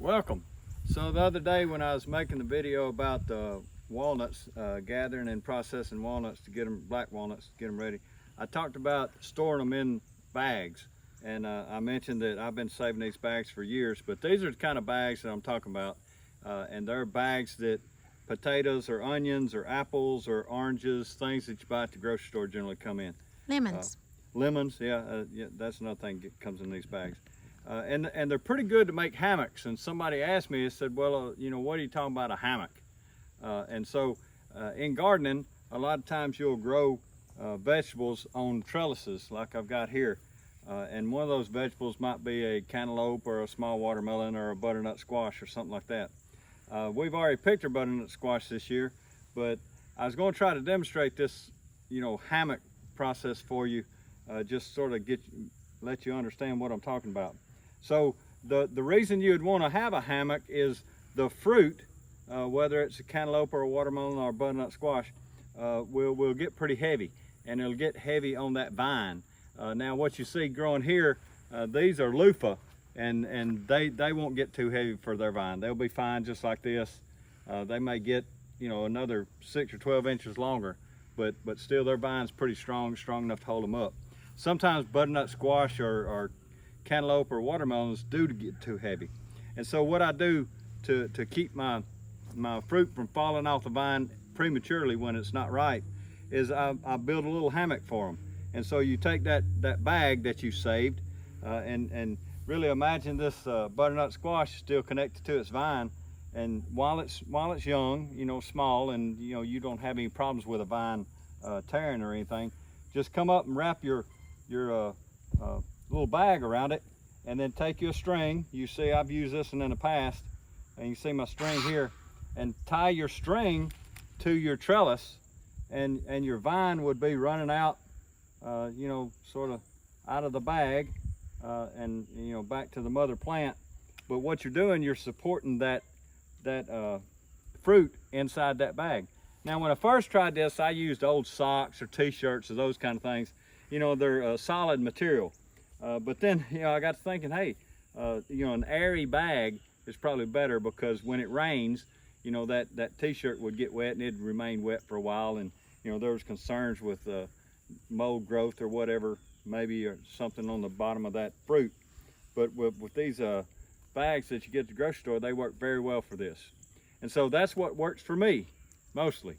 Welcome. So the other day when I was making the video about the walnuts, gathering and processing walnuts to get them, black walnuts, to get them ready, I talked about storing them in bags. And I mentioned that I've been saving these bags for years, but these are the kind of bags that I'm talking about. And they're bags that potatoes or onions or apples or oranges, things that you buy at the grocery store generally come in. Lemons. Lemons, yeah, that's another thing that comes in these bags. And they're pretty good to make hammocks. And somebody asked me, they said, well, you know, what are you talking about a hammock? And so in gardening, a lot of times you'll grow vegetables on trellises like I've got here. And one of those vegetables might be a cantaloupe or a small watermelon or a butternut squash or something like that. We've already picked our butternut squash this year, but I was going to try to demonstrate this, you know, hammock process for you, just sort of let you understand what I'm talking about. So the reason you would want to have a hammock is the fruit, whether it's a cantaloupe or a watermelon or a butternut squash, will get pretty heavy, and it'll get heavy on that vine. Now what you see growing here, these are loofah, and they won't get too heavy for their vine. They'll be fine just like this. They may get, you know, another 6 or 12 inches longer, but still their vine's pretty strong enough to hold them up. Sometimes butternut squash or cantaloupe or watermelons do get too heavy. And so what I do to keep my fruit from falling off the vine prematurely when it's not ripe is I build a little hammock for them. And so you take that bag that you saved and really imagine this butternut squash still connected to its vine. And while it's young, you know, small, and you know you don't have any problems with a vine tearing or anything, just come up and wrap your little bag around it, and then take your string. You see I've used this one in the past, and you see my string here, and tie your string to your trellis, and your vine would be running out, you know, sort of out of the bag, and you know, back to the mother plant. But what you're doing, you're supporting that fruit inside that bag. Now when I first tried this, I used old socks or t-shirts or those kind of things. You know, they're solid material. But then, you know, I got to thinking, hey, you know, an airy bag is probably better, because when it rains, you know, that t-shirt would get wet and it'd remain wet for a while. And, you know, there was concerns with mold growth or whatever, maybe, or something on the bottom of that fruit. But with these bags that you get at the grocery store, they work very well for this. And so that's what works for me, mostly.